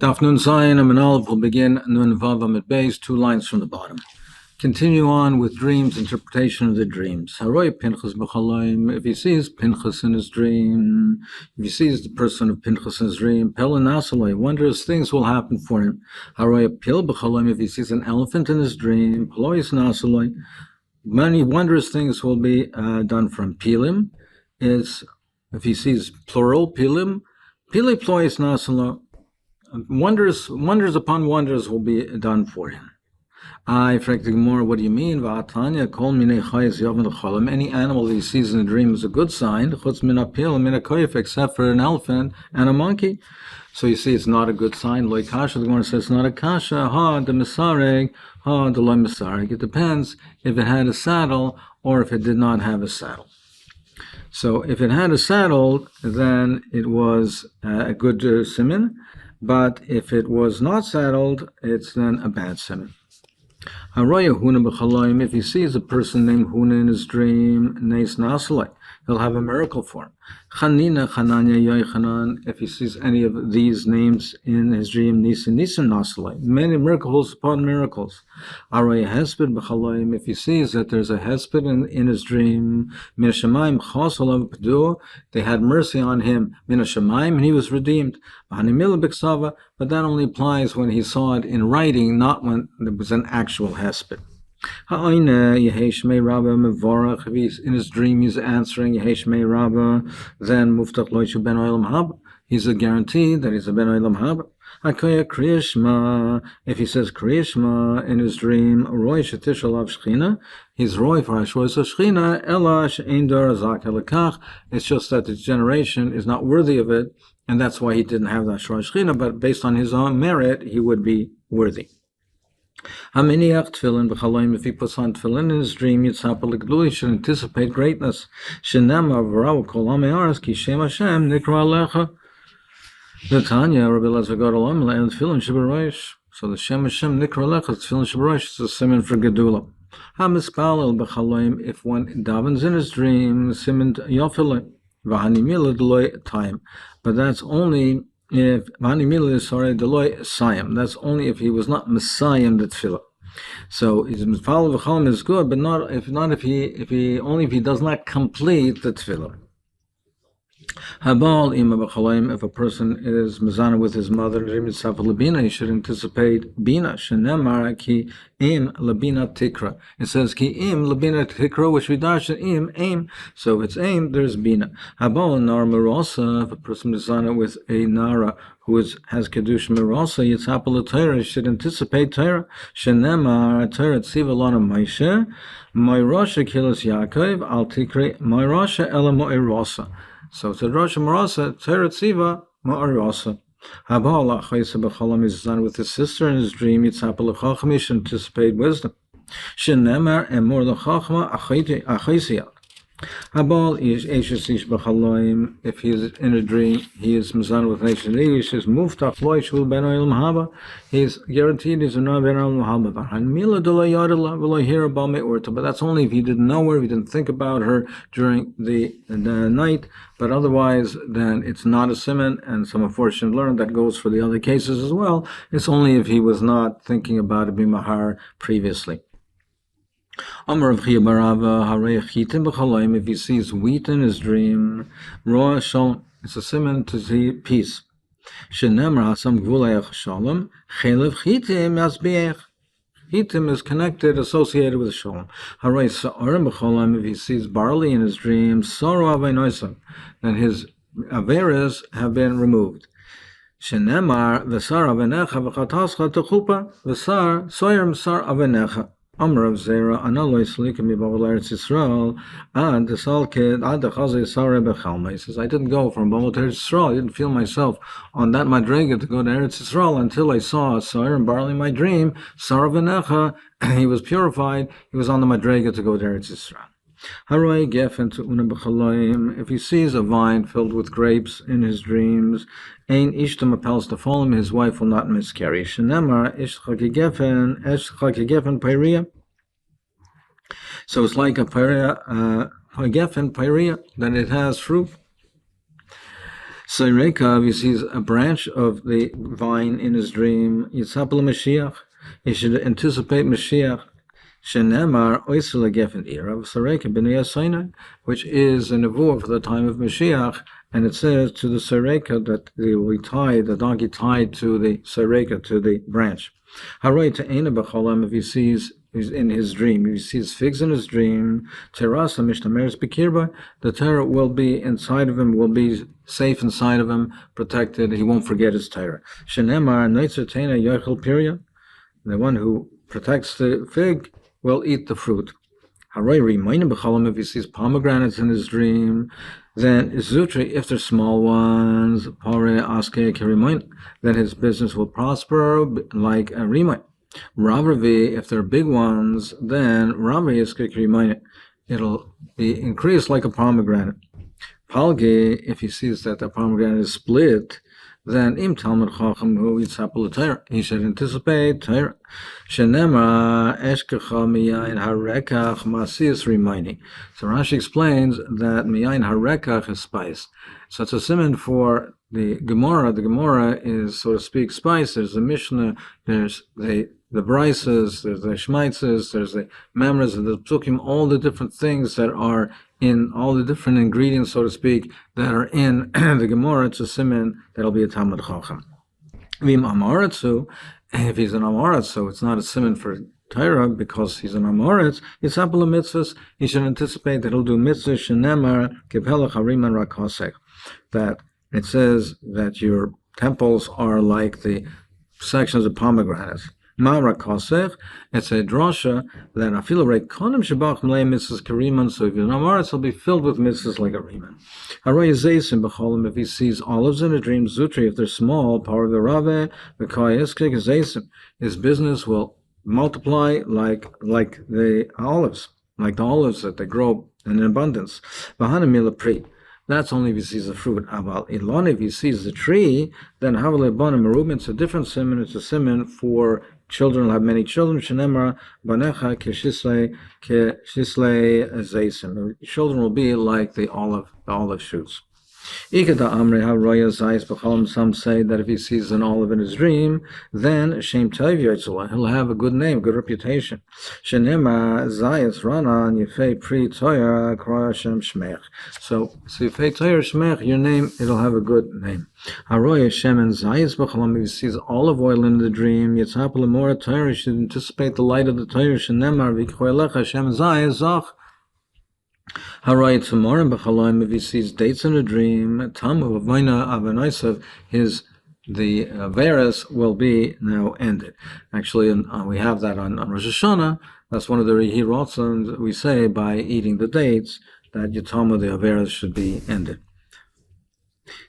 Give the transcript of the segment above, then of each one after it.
Daf Nun Zayin and Aleph will begin Nun Vav Amid Beis, 2 lines from the bottom. Continue on with dreams, interpretation of the dreams. Haroy Pinchas b'chalaim. If he sees Pinchas in his dream, if he sees the person of Pinchas in his dream, Pel and Nasaloi, wondrous things will happen for him. Haroy Pil b'chalaim. If he sees an elephant in his dream, Pelois Nasaloi, many wondrous things will be done for him. Pilim is, if he sees plural, Pilim, Pili Plois Nasaloi, wonders upon wonders will be done for him. I frankly more. What do you mean? Va'atanya kol minei chayes yavin l'cholam. Any animal that he sees in a dream is a good sign. Chutz min apil min akoyef, except for an elephant and a monkey. So you see, it's not a good sign. Lo kasha. The Gemara says it's not a kasha. Ha de misareg. Ha de lo misareg. It depends if it had a saddle or if it did not have a saddle. So if it had a saddle, then it was a good siman. But if it was not saddled, it's then a bad siman. If he sees a person named Huna in his dream, Neis Nasalai, he'll have a miracle for him. Chanina, Chananya, Yochanan, if he sees any of these names in his dream, Nisim Nasalai, many miracles upon miracles. Aray Hesped B'chalaim, if he sees that there's a Hesped in his dream, Min Shemaim Chosalav P'du, they had mercy on him, Min Shemaim, and he was redeemed. But that only applies when he saw it in writing, not when there was an actual hesped. If he's in his dream he's answering Yeheshmei Rabba, then Muftach Loishu Ben Olam Haba. He's a guarantee that he's a Ben Olam Haba. If he says Kriyashma in his dream, Roy Shetishalav Shechina, he's Roy for Hashvois Shechina, Elash Eindor Azak Elakach. It's just that the generation is not worthy of it, and that's why he didn't have that Shrosh Shechina, but based on his own merit, he would be worthy. Haminiach tefillin b'chalaim. If he puts on tefillin in his dream, Yitzhapel l'gdui, should anticipate greatness. Shenema v'rau kol ha'me'aras ki Shem Hashem nikra alecha. The Tanya, Rabbi Elazar got along and tefillin shebarayish. So the Shem Hashem nikra alecha, tefillin shebarayish is a siman for gedula. Hamispalel b'chalaim. If one davens in his dream, siman yofilim v'hanimila deloy time. But that's only if that's only if he was not Messiah the tefillah. So his Mifal v'chalim is good, but if he does not complete the tefillah. Habal ima b'chalaim, if a person is mezana with his mother, he should anticipate bina. Shenemar ki im labina tikra. It says ki im labina tikra, which we dash im. So if it's aim, there's bina. Habal nar merosa, if a person is mezana with a nara who has kedusha merosa, yitzapel Torah, should anticipate Torah. Shenemar Torah tziva lana Moshe, Moirosha kilos Yaakov, al tikri Moirosha ela Moirosa. So it's a Rosh Marasa, Teret Siva, Ma'arasa. Habala Chaysa B'chalam is done with his sister in his dream, Yitzhapel L'chacham, he should anticipate wisdom. Shenemar and more L'chachma Achaysiyat. Habal is Eshes Ish B'chalaim, if he is in a dream, he is Mizan with nation English, is Muftach Loishul Ben Oil Mahaba, he is guaranteed he's not Ben Oil Mahaba. Mila Dula Yadala will hear about me Urta, but that's only if he didn't know her, if he didn't think about her during the night, but otherwise then it's not a siman, and some unfortunate learned that goes for the other cases as well. It's only if he was not thinking about it Bimahar previously. If he sees wheat in his dream, it's a siman to see peace. Chitim is connected, associated with shalom. If he sees barley in his dream, then his averas have been removed. Shenemar v'sar avenecha v'chatascha techupa v'sar soyer m'sar avenecha. Amr of Zera, Analoy Slikim Bibal Eretz Yisrael, and the Salkid, and the Chazay Sareh Bechalma. He says, I didn't go from Babel to Eretz Yisrael. I didn't feel myself on that Madrega to go to Eretz Yisrael until I saw Sar and barley in my dream. Sar Venecha, he was purified. He was on the Madrega to go to Eretz Yisrael. Haroy Gefen to Una B'chalaim. If he sees a vine filled with grapes in his dreams, Ein Ishtam appels to follow him, his wife will not miscarry. Shenemar Ish Chakigefen Pairia. So it's like a Pairia, Gefen Pairia, that it has fruit. Seirekav, he sees a branch of the vine in his dream. Yitzhapel Mashiach. He should anticipate Mashiach. Shenemar oisel gefen irav Seireka b'nei Sinai, which is a nevuah for the time of Mashiach, and it says to the Seireka that they will tie the donkey tied to the Seireka, to the branch. Haroi te'ena b'cholam, if he sees in his dream, if he sees figs in his dream, terasa mishtameres b'kirba, the Torah will be inside of him, will be safe inside of him, protected. He won't forget his Torah. Shenemar neitzer teina yochel pirya, the one who protects the fig will eat the fruit. Haroi remaining b'cholam, if he sees pomegranates in his dream, then zutri, if they're small ones, pare aske kerimain, then his business will prosper like a rimain. Ravavi, if they're big ones, then Ravavi is kerimain, it'll be increased like a pomegranate. Palge, if he sees that the pomegranate is split, then im Talmud Chacham hu yitzapel Torah, he should anticipate Torah. Shenema eshkecha miyayin harekach masius remaining. So Rashi explains that miyayin harekach is spice. So it's a simon for the Gemara. The Gemara is, so to speak, spice. There's the Mishnah, there's the Brises, there's the Shmaitzes, there's the Memras, the Psukim, all the different things that are in, all the different ingredients, so to speak, that are in the Gemara. It's a siman that'll be a Talmud Chacham. Vim Amaretzu, if he's an Amaretz, it's not a siman for Torah because he's an Amaretz, it's Apple mitzvahs, he should anticipate that he'll do mitzvahs, Shenemar, Kepelach Hariman Rakosek, that it says that your temples are like the sections of pomegranates. Ma'ara Kosech, it's a drasha that afilu reikonim shabach mlei mitzvahs kariman. So if you're an amaretz, it'll be filled with mitzvahs like a riman. Haroy zeisim b'cholim, if he sees olives in a dream, zutri, if they're small, power v'rave v'koyeskik zeisim, his business will multiply like the olives that they grow in abundance. V'hanamila pri. That's only if he sees the fruit. Aval ilon, if he sees the tree, then havalebanim merubim. It's a different simon. It's a simon for children will have many children. Shenemar banecha keshislei zeisim. Children will be like the olive shoots. Ikeda amre haroya zayis b'cholam. Some say that if he sees an olive in his dream, then shem tov yitzula, he'll have a good name, good reputation. Shenemar zayis ranan yifei pri toya kroya shem shmech. So yifei toya shmech, your name, it'll have a good name. Haroya shem and zayis b'cholam. If he sees olive oil in the dream, yitzhap lemora Torah, he should anticipate the light of the Torah. Shenemar v'koylecha shem zayis zach. Haray tomorrow b'chalaim, if he sees dates in a dream, tamu avayna avanaisav, the veras will be now ended. Actually, we have that on Rosh Hashanah. That's one of the rehirotzons we say by eating the dates that yatamu the averas should be ended.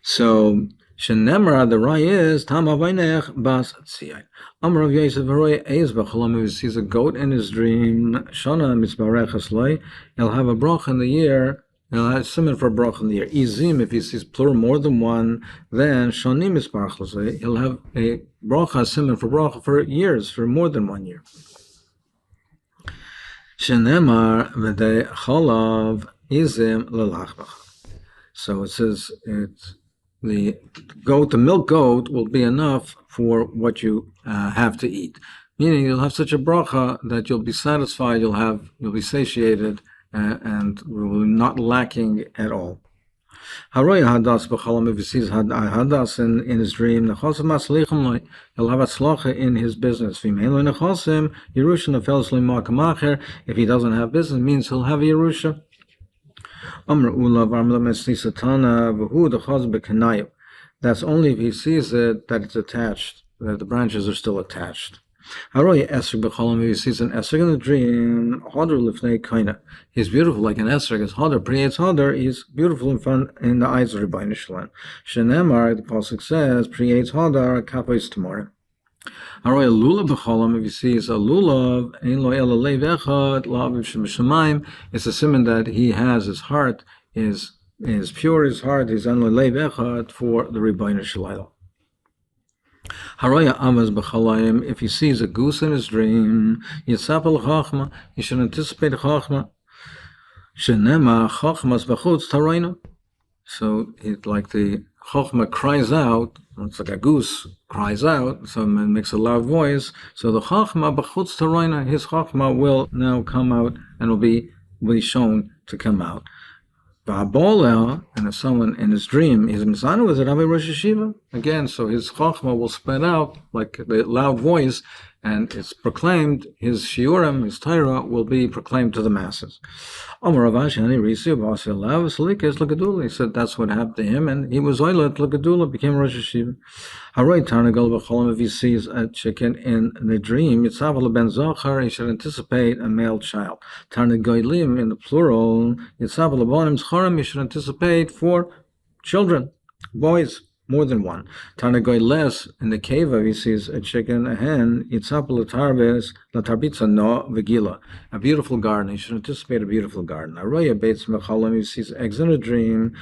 So shenemra, the ray is tam avaynech bas tziyai. Amar of Yosef Haroy eis b'cholam, if he sees a goat in his dream, shana mitzbarech aslei, he'll have a brach in the year. He'll have simon for a brach in the year. Izim, if he sees plural more than one, then shani mitzbarech aslei, he'll have a bracha simon for bracha for years, for more than 1 year. Shenemar v'dei chalav izim lelachbach. So it says the milk goat will be enough for what you have to eat. Meaning you'll have such a bracha that you'll be satisfied, you'll be satiated, and will be not lacking at all. Haroya hadas b'cholam, if he sees hadas in his dream, he'll have atzlacha in his business. If he doesn't have business, it means he'll have Yerusha. That's only if he sees it that it's attached, that the branches are still attached. If he sees an esrog in the dream, he's beautiful like an esrog. His hadar creates hadar. He's beautiful in the eyes of Rebbeinu Shalom. Shenemar, the pasuk says, creates hadar kapos tomorrow. If he sees a lulav, it's a simon that he has, his heart is pure, his heart is an leiv echad for the Rebbeinu Shalom. Haraya Amaz b'chalayim, if he sees a goose in his dream, yitzapel chachma, he should anticipate chachma. Shenema chachmas b'chutz tarayna. So like the Chochma cries out. It's like a goose cries out, so it makes a loud voice. So the Chochma b'chutz taroina, his Chochma will now come out and will be shown to come out. And if someone in his dream is mizana with it, Rosh Yeshiva again, so his chokhmah will spread out like the loud voice, and it's proclaimed. His shiurim, his Torah, will be proclaimed to the masses. He said that's what happened to him, and he was oilet l'gadula, became Rosh Yeshiva. If he sees a chicken in the dream, he should anticipate a male child. Tarnagoylim in the plural, you should anticipate 4 children, boys, more than one. Tarnagoy less in the cave, if he sees a chicken, a hen, a beautiful garden. He should anticipate a beautiful garden. If he sees eggs in a dream,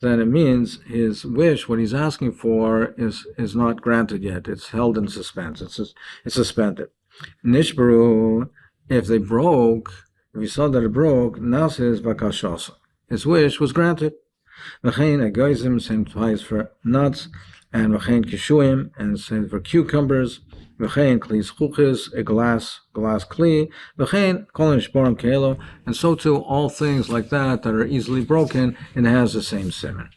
then it means his wish, what he's asking for, is not granted yet. It's held in suspense. It's suspended. Nishbaru, if they broke, if he saw that it broke, nasis bakashosa, his wish was granted. V'chein egoizim, same twice for nuts, and v'chein kishuim, and same for cucumbers. V'chein kli zchuchis, a glass kli. V'chein kolin shborim keelo, and so too all things like that are easily broken, and has the same siman.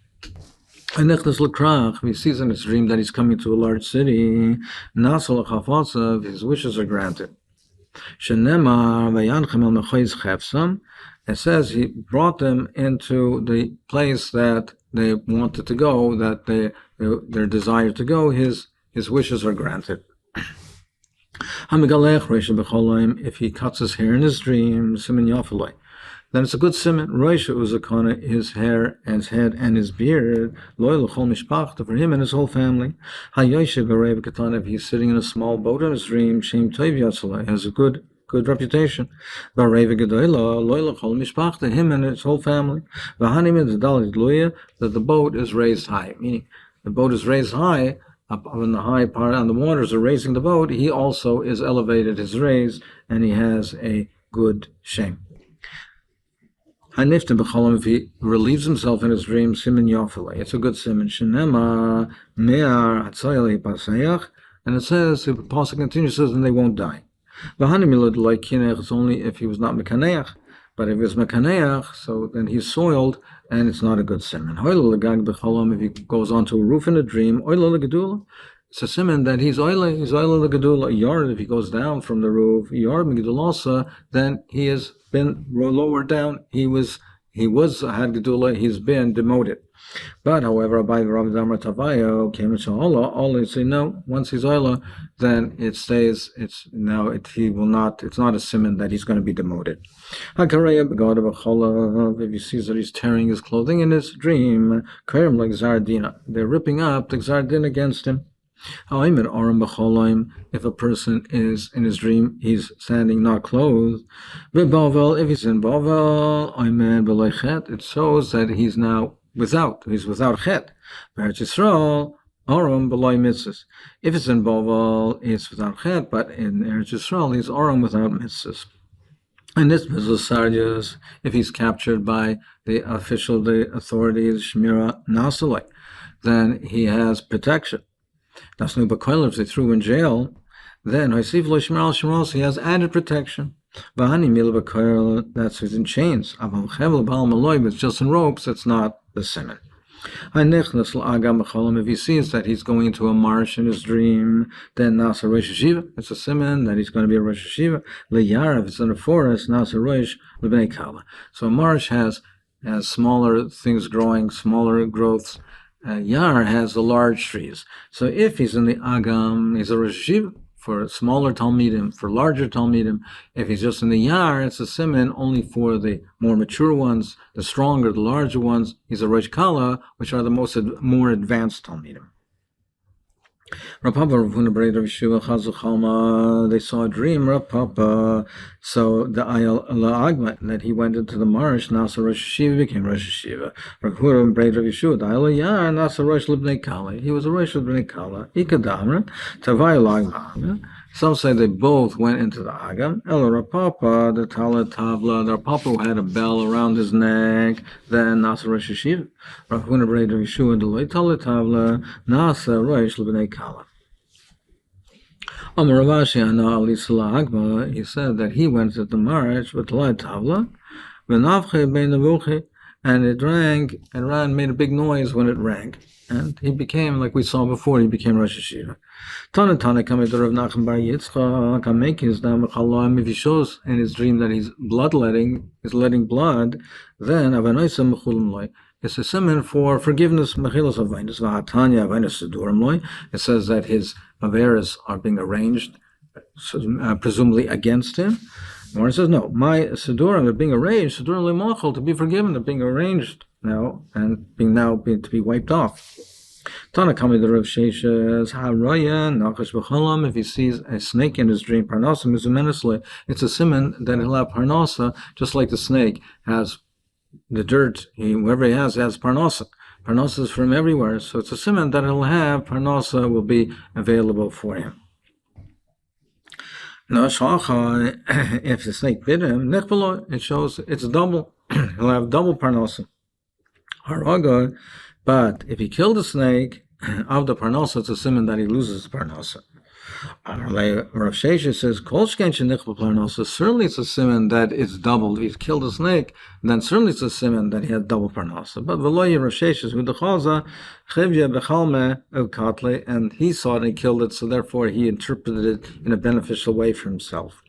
And Nechnas l'krach, he sees in his dream that he's coming to a large city. Nasal l'chafotzav, his wishes are granted. Shenemar v'yanchem el mechoiz chefsam. It says he brought them into the place that they wanted to go, that their desire to go. His wishes are granted. If he cuts his hair in his dream, siman yafalei, then it's a good siman. Roisha uzakona, his hair and his head and his beard, loyal chol mishpachta, for him and his whole family. Hayoshe b'reiv katana, if he's sitting in a small boat in his dream, shem tov yatzalei, has a good reputation. B'reiv gedoyla, loyal chol mishpachta, him and his whole family. V'hanim is dalit luya, that the boat is raised high, meaning the boat is raised high. Up in the high part, and the waters are raising the boat. He also is elevated, is raised, and he has a good shame. If he relieves himself in his dream, siman yofele, it's a good siman. Shenema me'ar hatzayel pasayach, and it says, the pasuk continues, says, and they won't die. It's only if he was not mekaneach, but if he was mekaneach, so then he's soiled, and it's not a good siman. If he goes onto a roof in a dream, it's a siman that he's oile l'gadula. Yard, if he goes down from the roof, yard megidulasa, then he has been lowered down. He was had gedula. He's been demoted. But however, Abai Rav Damar Tavayo came to Allah. Say no. Once he's oila, then it stays. He will not. It's not a siman that he's going to be demoted. If he sees that he's tearing his clothing in his dream, like Zardina, they're ripping up the Zardin against him. If a person is in his dream, he's standing not clothed. If he's in Bavel, it shows that he's now without chet. If it's in Bavel, it's without chet, but in Eretz Yisrael, he's aram without mitzvahs. And this is if he's captured by the authorities, Shmira Nasalek, then he has protection. If they threw in jail, then he has added protection. That's within chains. It's just in ropes, it's not the siman. If he sees that he's going into a marsh in his dream, then Nasa Rosh Yeshiva, it's a siman that he's going to be a Rosh Yeshiva. If it's in a forest, Nasa Rosh L'bnei Kala. So a marsh has smaller things growing, smaller growths. Yar has the large trees. So if he's in the Agam, he's a Rosh Yeshiva. For smaller Talmidim, for larger Talmidim, if he's just in the Yar, it's a siman only for the more mature ones, the stronger, the larger ones. He's a Rosh Kala, which are the more advanced Talmidim. Rav Papa, Rav Huna Brei Rav Yeshua, Chazal Chalma, they saw a dream, Rav Papa, so the Ayal Agma, that he went into the marsh, Nasa Rosh Yeshiva, became Rosh Yeshiva. Rav Huna Brei Rav Yeshua, the Ayal Yar, Nasa Rosh L'bnei Kala, he was a Rosh L'bnei Kala, Ikadamra, Tavayal Agma. Some say they both went into the Agam. El Rapapa, the Tala Tavla, the Rapapa who had a bell around his neck, then Nasa Rosh Hashiv. Rachuna Breda Yeshua, the Loy Tala Tavla, Nasa Rosh Lebnei Kala. Ravashi Ana Ali Salah Agma, he said that he went to the marriage with Tala Tavla, Venavche Ben Navuche, and it rang and made a big noise when it rang. And he became, like we saw before, he became Rosh Hashiva. Tana coming to Rav Nachman Bar Yitzchak, if he shows in his dream that he's bloodletting, is letting blood, then it's a simon for forgiveness. It says that his averas are being arranged, presumably against him. Or it says, no, my Sidurim are being arranged, Sidurim Limachal, to be forgiven, they're being arranged now, and to be wiped off. Tanakami the Rav Sheshes, Haraya, Nachash B'chalam, if he sees a snake in his dream, Parnasa Mizumenesle, it's a simon that he'll have Parnasa, just like the snake has the dirt, whoever he has Parnasa. Parnasa is from everywhere, so it's a simon that he'll have, Parnasa will be available for him. No, if the snake bit him, it shows it's double. He'll have double parnasa. Haraga, but if he killed the snake, of the parnasa, it's a simon that he loses the parnasa. Rav Shesha says, certainly it's a simon that it's doubled. If he's killed a snake, then certainly it's a simon that he had double parnasa. But Veloy Rav Shesha with the chaza, chivya bechalme of katle, and he saw it and he killed it, so therefore he interpreted it in a beneficial way for himself.